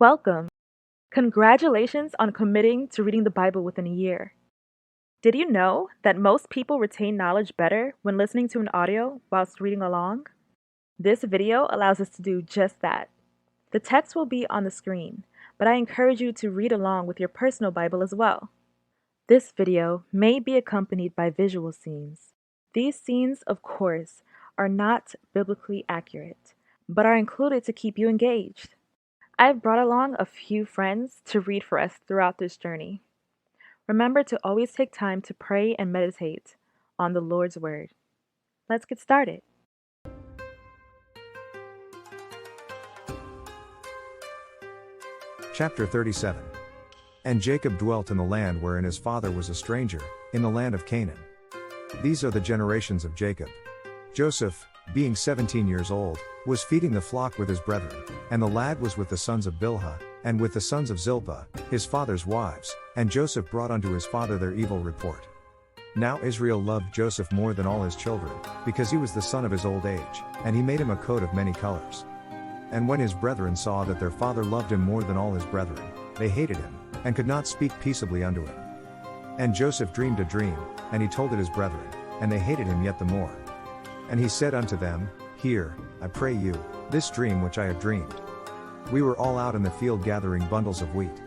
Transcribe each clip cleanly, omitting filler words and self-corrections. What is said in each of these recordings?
Welcome. Congratulations on committing to reading the Bible within a year. Did you know that most people retain knowledge better when listening to an audio whilst reading along? This video allows us to do just that. The text will be on the screen, but I encourage you to read along with your personal Bible as well. This video may be accompanied by visual scenes. These scenes, of course, are not biblically accurate, but are included to keep you engaged. I've brought along a few friends to read for us throughout this journey. Remember to always take time to pray and meditate on the Lord's Word. Let's get started. Chapter 37. And Jacob dwelt in the land wherein his father was a stranger, in the land of Canaan. These are the generations of Jacob. Joseph, being 17 years old, was feeding the flock with his brethren, and the lad was with the sons of Bilhah, and with the sons of Zilpah, his father's wives, and Joseph brought unto his father their evil report. Now Israel loved Joseph more than all his children, because he was the son of his old age, and he made him a coat of many colors. And when his brethren saw that their father loved him more than all his brethren, they hated him, and could not speak peaceably unto him. And Joseph dreamed a dream, and he told it his brethren, and they hated him yet the more. And he said unto them, Hear, I pray you, this dream which I have dreamed. We were all out in the field gathering bundles of wheat.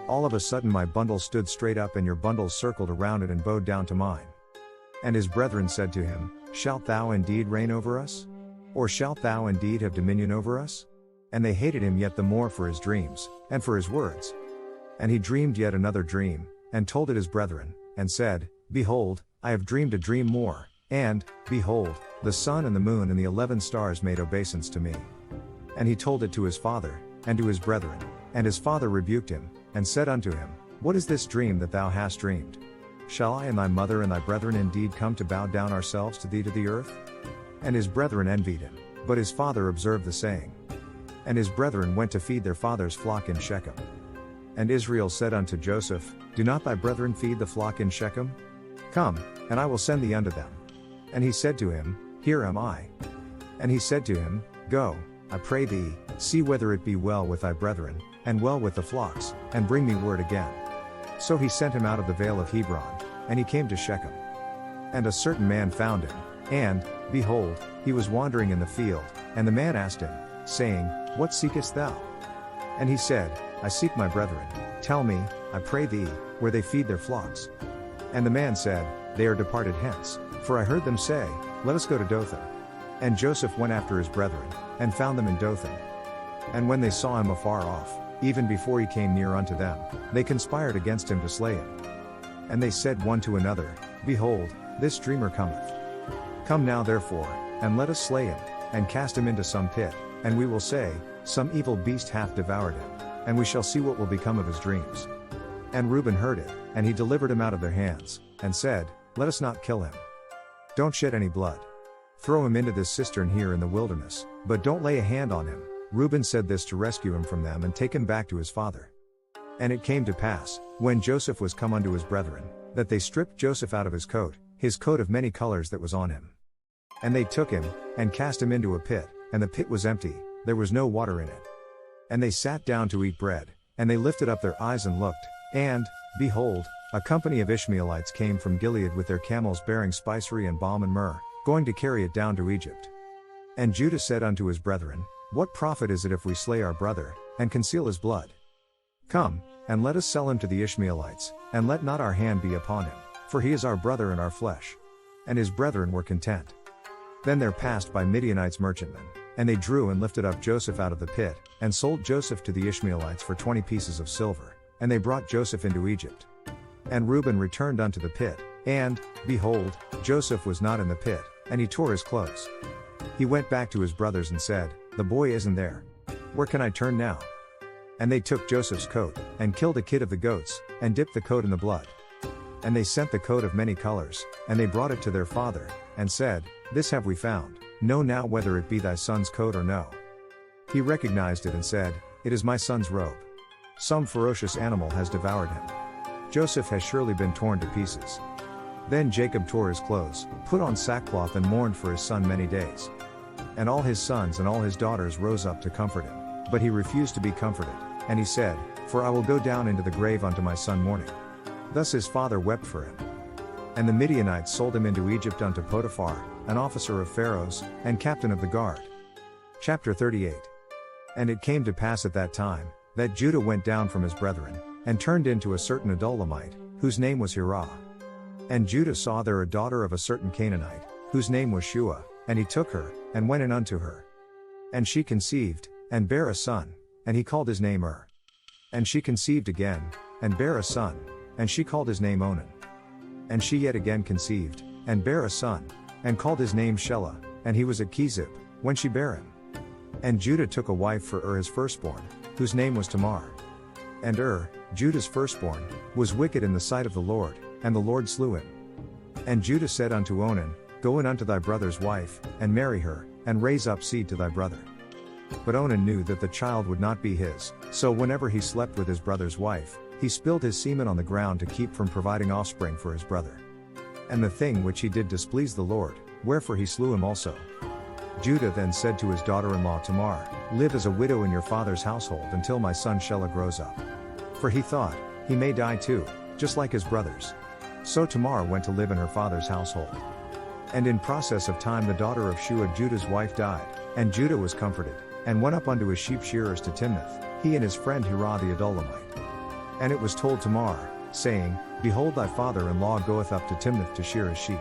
All of a sudden my bundle stood straight up, and your bundles circled around it and bowed down to mine. And his brethren said to him, Shalt thou indeed reign over us? Or shalt thou indeed have dominion over us? And they hated him yet the more for his dreams, and for his words. And he dreamed yet another dream, and told it his brethren, and said, Behold, I have dreamed a dream more, and, behold, the sun and the moon and the 11 stars made obeisance to me. And he told it to his father, and to his brethren. And his father rebuked him, and said unto him, What is this dream that thou hast dreamed? Shall I and thy mother and thy brethren indeed come to bow down ourselves to thee to the earth? And his brethren envied him, but his father observed the saying. And his brethren went to feed their father's flock in Shechem. And Israel said unto Joseph, Do not thy brethren feed the flock in Shechem? Come, and I will send thee unto them. And he said to him, Here am I. And he said to him, Go, I pray thee, see whether it be well with thy brethren, and well with the flocks, and bring me word again. So he sent him out of the vale of Hebron, and he came to Shechem. And a certain man found him, and, behold, he was wandering in the field, and the man asked him, saying, What seekest thou? And he said, I seek my brethren, tell me, I pray thee, where they feed their flocks. And the man said, They are departed hence, for I heard them say, Let us go to Dothan. And Joseph went after his brethren, and found them in Dothan. And when they saw him afar off, even before he came near unto them, they conspired against him to slay him. And they said one to another, Behold, this dreamer cometh. Come now therefore, and let us slay him, and cast him into some pit, and we will say, Some evil beast hath devoured him, and we shall see what will become of his dreams. And Reuben heard it, and he delivered him out of their hands, and said, Let us not kill him. Don't shed any blood. Throw him into this cistern here in the wilderness, but don't lay a hand on him. Reuben said this to rescue him from them and take him back to his father. And it came to pass, when Joseph was come unto his brethren, that they stripped Joseph out of his coat of many colors that was on him. And they took him, and cast him into a pit, and the pit was empty, there was no water in it. And they sat down to eat bread, and they lifted up their eyes and looked, and, behold, a company of Ishmaelites came from Gilead with their camels bearing spicery and balm and myrrh, going to carry it down to Egypt. And Judah said unto his brethren, What profit is it if we slay our brother, and conceal his blood? Come, and let us sell him to the Ishmaelites, and let not our hand be upon him, for he is our brother and our flesh. And his brethren were content. Then there passed by Midianites merchantmen, and they drew and lifted up Joseph out of the pit, and sold Joseph to the Ishmaelites for 20 pieces of silver, and they brought Joseph into Egypt. And Reuben returned unto the pit, and, behold, Joseph was not in the pit, and he tore his clothes. He went back to his brothers and said, The boy isn't there. Where can I turn now? And they took Joseph's coat, and killed a kid of the goats, and dipped the coat in the blood. And they sent the coat of many colors, and they brought it to their father, and said, This have we found, know now whether it be thy son's coat or no. He recognized it and said, It is my son's robe. Some ferocious animal has devoured him. Joseph has surely been torn to pieces. Then Jacob tore his clothes, put on sackcloth and mourned for his son many days. And all his sons and all his daughters rose up to comfort him, but he refused to be comforted. And he said, For I will go down into the grave unto my son mourning. Thus his father wept for him. And the Midianites sold him into Egypt unto Potiphar, an officer of Pharaoh's, and captain of the guard. Chapter 38. And it came to pass at that time, that Judah went down from his brethren, and turned into a certain Adulamite, whose name was Hirah. And Judah saw there a daughter of a certain Canaanite, whose name was Shua, and he took her, and went in unto her. And she conceived, and bare a son, and he called his name And she conceived again, and bare a son, and she called his name Onan. And she yet again conceived, and bare a son, and called his name Shelah, and he was at Kezib, when she bare him. And Judah took a wife for his firstborn, whose name was Tamar. And Judah's firstborn, was wicked in the sight of the Lord, and the Lord slew him. And Judah said unto Onan, Go in unto thy brother's wife, and marry her, and raise up seed to thy brother. But Onan knew that the child would not be his, so whenever he slept with his brother's wife, he spilled his semen on the ground to keep from providing offspring for his brother. And the thing which he did displeased the Lord, wherefore he slew him also. Judah then said to his daughter-in-law Tamar, Live as a widow in your father's household until my son Shelah grows up. For he thought, he may die too, just like his brothers. So Tamar went to live in her father's household. And in process of time the daughter of Shua Judah's wife died, and Judah was comforted, and went up unto his sheep shearers to Timnath, he and his friend Hirah the Adulamite. And it was told Tamar, saying, Behold thy father-in-law goeth up to Timnath to shear his sheep.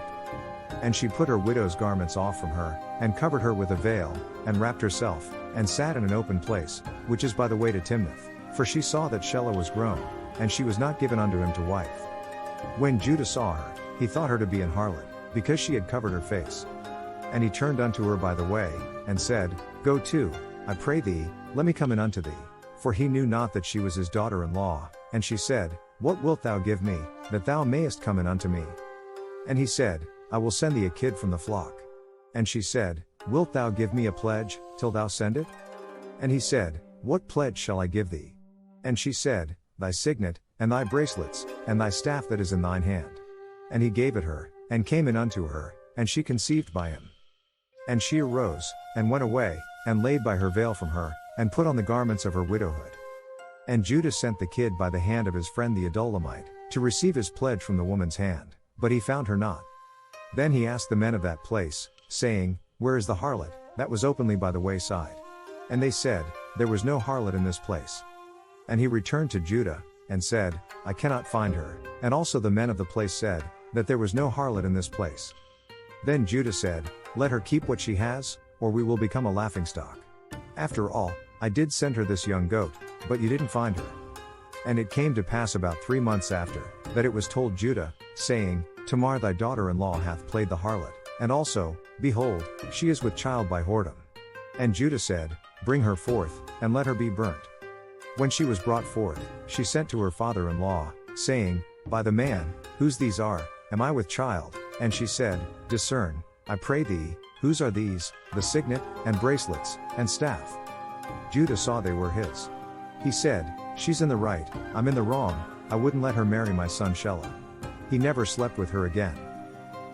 And she put her widow's garments off from her, and covered her with a veil, and wrapped herself, and sat in an open place, which is by the way to Timnath, for she saw that Shelah was grown, and she was not given unto him to wife. When Judah saw her, he thought her to be an harlot, because she had covered her face. And he turned unto her by the way, and said, Go to, I pray thee, let me come in unto thee. For he knew not that she was his daughter-in-law, and she said, What wilt thou give me, that thou mayest come in unto me? And he said, I will send thee a kid from the flock. And she said, Wilt thou give me a pledge, till thou send it? And he said, What pledge shall I give thee? And she said, Thy signet, and thy bracelets, and thy staff that is in thine hand. And he gave it her, and came in unto her, and she conceived by him. And she arose, and went away, and laid by her veil from her, and put on the garments of her widowhood. And Judah sent the kid by the hand of his friend the Adulamite, to receive his pledge from the woman's hand, but he found her not. Then he asked the men of that place, saying, Where is the harlot, that was openly by the wayside? And they said, There was no harlot in this place. And he returned to Judah, and said, I cannot find her. And also the men of the place said, that there was no harlot in this place. Then Judah said, Let her keep what she has, or we will become a laughingstock. After all, I did send her this young goat, but you didn't find her. And it came to pass about 3 months after, that it was told Judah, saying, Tamar thy daughter-in-law hath played the harlot, and also, behold, she is with child by whoredom. And Judah said, Bring her forth, and let her be burnt. When she was brought forth, she sent to her father-in-law, saying, By the man, whose these are, am I with child? And she said, Discern, I pray thee, whose are these, the signet, and bracelets, and staff? Judah saw they were his. He said, She's in the right, I'm in the wrong, I wouldn't let her marry my son Shelah. He never slept with her again.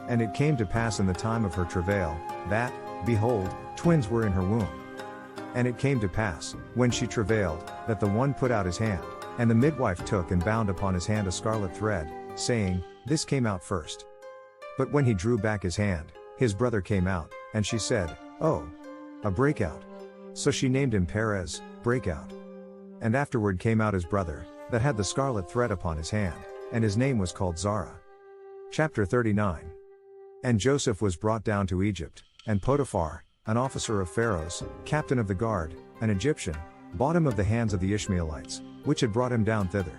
And it came to pass in the time of her travail, that, behold, twins were in her womb. And it came to pass, when she travailed, that the one put out his hand, and the midwife took and bound upon his hand a scarlet thread, saying, This came out first. But when he drew back his hand, his brother came out, and she said, Oh, a breakout. So she named him Perez, breakout. And afterward came out his brother, that had the scarlet thread upon his hand, and his name was called Zara. Chapter 39. And Joseph was brought down to Egypt, and Potiphar, an officer of Pharaoh's, captain of the guard, an Egyptian, bought him of the hands of the Ishmaelites, which had brought him down thither.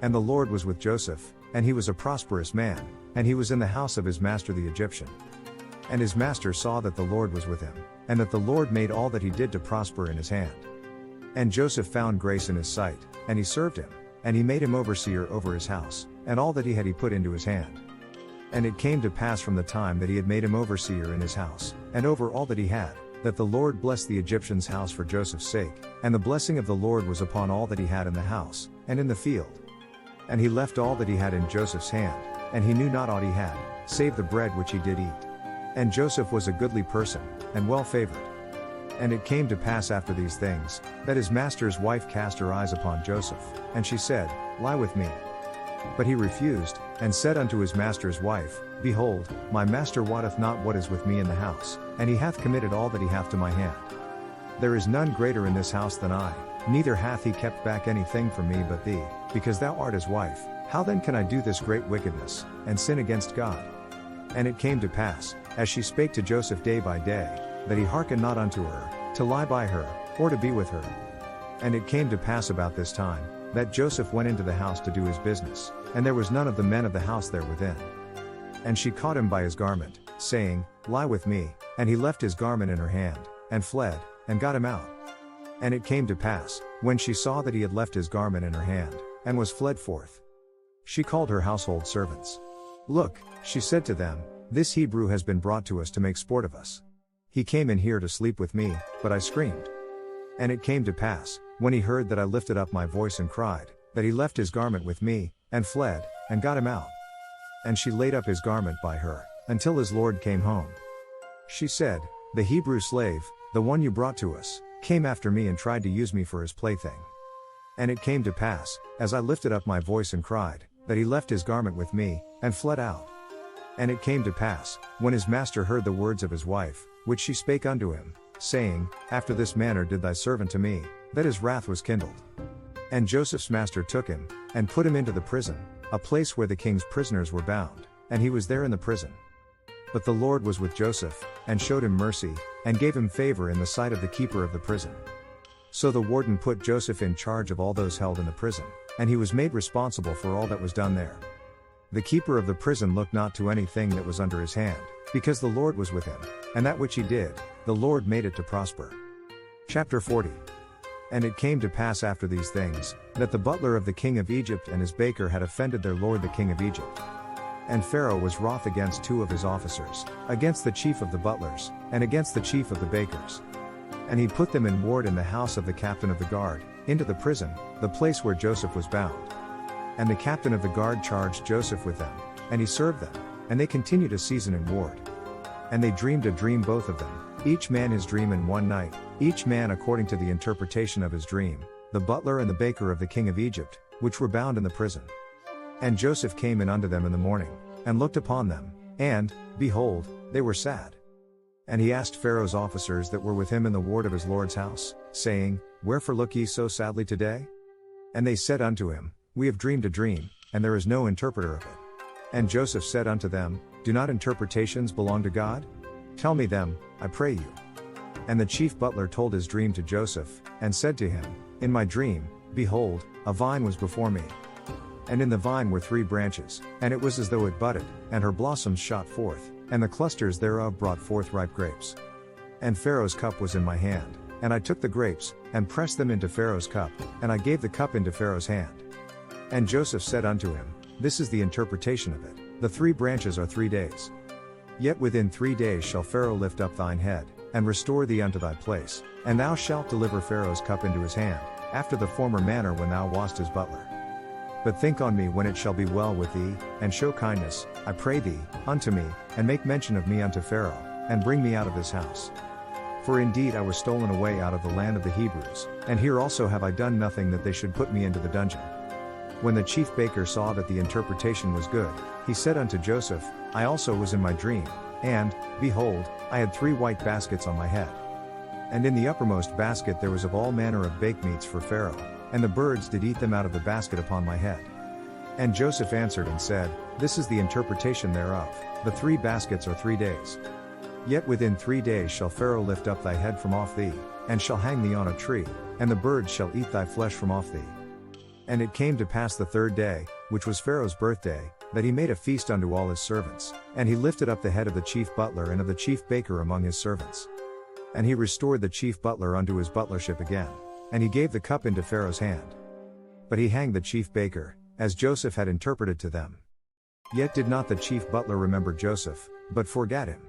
And the Lord was with Joseph, and he was a prosperous man, and he was in the house of his master the Egyptian. And his master saw that the Lord was with him, and that the Lord made all that he did to prosper in his hand. And Joseph found grace in his sight, and he served him, and he made him overseer over his house, and all that he had he put into his hand. And it came to pass from the time that he had made him overseer in his house, and over all that he had, that the Lord blessed the Egyptian's house for Joseph's sake, and the blessing of the Lord was upon all that he had in the house, and in the field. And he left all that he had in Joseph's hand, and he knew not aught he had, save the bread which he did eat. And Joseph was a goodly person, and well favored. And it came to pass after these things, that his master's wife cast her eyes upon Joseph, and she said, Lie with me. But he refused, and said unto his master's wife, Behold, my master wotteth not what is with me in the house, and he hath committed all that he hath to my hand. There is none greater in this house than I, neither hath he kept back anything from me but thee, because thou art his wife. How then can I do this great wickedness, and sin against God? And it came to pass, as she spake to Joseph day by day, that he hearkened not unto her, to lie by her, or to be with her. And it came to pass about this time, that Joseph went into the house to do his business, and there was none of the men of the house there within. And she caught him by his garment, saying, Lie with me, and he left his garment in her hand, and fled, and got him out. And it came to pass, when she saw that he had left his garment in her hand, and was fled forth, she called her household servants. Look, she said to them, This Hebrew has been brought to us to make sport of us. He came in here to sleep with me, but I screamed. And it came to pass, when he heard that I lifted up my voice and cried, that he left his garment with me, and fled, and got him out. And she laid up his garment by her, until his lord came home. She said, The Hebrew slave, the one you brought to us, came after me and tried to use me for his plaything. And it came to pass, as I lifted up my voice and cried, that he left his garment with me, and fled out. And it came to pass, when his master heard the words of his wife, which she spake unto him, saying, After this manner did thy servant to me, that his wrath was kindled. And Joseph's master took him, and put him into the prison, a place where the king's prisoners were bound, and he was there in the prison. But the Lord was with Joseph, and showed him mercy, and gave him favor in the sight of the keeper of the prison. So the warden put Joseph in charge of all those held in the prison, and he was made responsible for all that was done there. The keeper of the prison looked not to anything that was under his hand, because the Lord was with him, and that which he did, the Lord made it to prosper. Chapter 40. And it came to pass after these things, that the butler of the king of Egypt and his baker had offended their lord the king of Egypt. And Pharaoh was wroth against two of his officers, against the chief of the butlers, and against the chief of the bakers. And he put them in ward in the house of the captain of the guard, into the prison, the place where Joseph was bound. And the captain of the guard charged Joseph with them, and he served them, and they continued a season in ward. And they dreamed a dream both of them, each man his dream in one night, each man according to the interpretation of his dream, the butler and the baker of the king of Egypt, which were bound in the prison. And Joseph came in unto them in the morning, and looked upon them, and, behold, they were sad. And he asked Pharaoh's officers that were with him in the ward of his lord's house, saying, Wherefore look ye so sadly today? And they said unto him, We have dreamed a dream, and there is no interpreter of it. And Joseph said unto them, Do not interpretations belong to God? Tell me them, I pray you. And the chief butler told his dream to Joseph, and said to him, In my dream, behold, a vine was before me. And in the vine were 3 branches, and it was as though it budded, and her blossoms shot forth, and the clusters thereof brought forth ripe grapes. And Pharaoh's cup was in my hand, and I took the grapes, and pressed them into Pharaoh's cup, and I gave the cup into Pharaoh's hand. And Joseph said unto him, This is the interpretation of it, the 3 branches are 3 days. Yet within 3 days shall Pharaoh lift up thine head, and restore thee unto thy place, and thou shalt deliver Pharaoh's cup into his hand, after the former manner when thou wast his butler. But think on me when it shall be well with thee, and show kindness, I pray thee, unto me, and make mention of me unto Pharaoh, and bring me out of this house. For indeed I was stolen away out of the land of the Hebrews, and here also have I done nothing that they should put me into the dungeon. When the chief baker saw that the interpretation was good, he said unto Joseph, I also was in my dream, and, behold, I had 3 white baskets on my head. And in the uppermost basket there was of all manner of baked meats for Pharaoh, and the birds did eat them out of the basket upon my head. And Joseph answered and said, This is the interpretation thereof, the 3 baskets are 3 days. Yet within 3 days shall Pharaoh lift up thy head from off thee, and shall hang thee on a tree, and the birds shall eat thy flesh from off thee. And it came to pass the 3rd day, which was Pharaoh's birthday, that he made a feast unto all his servants, and he lifted up the head of the chief butler and of the chief baker among his servants. And he restored the chief butler unto his butlership again, and he gave the cup into Pharaoh's hand. But he hanged the chief baker, as Joseph had interpreted to them. Yet did not the chief butler remember Joseph, but forgat him.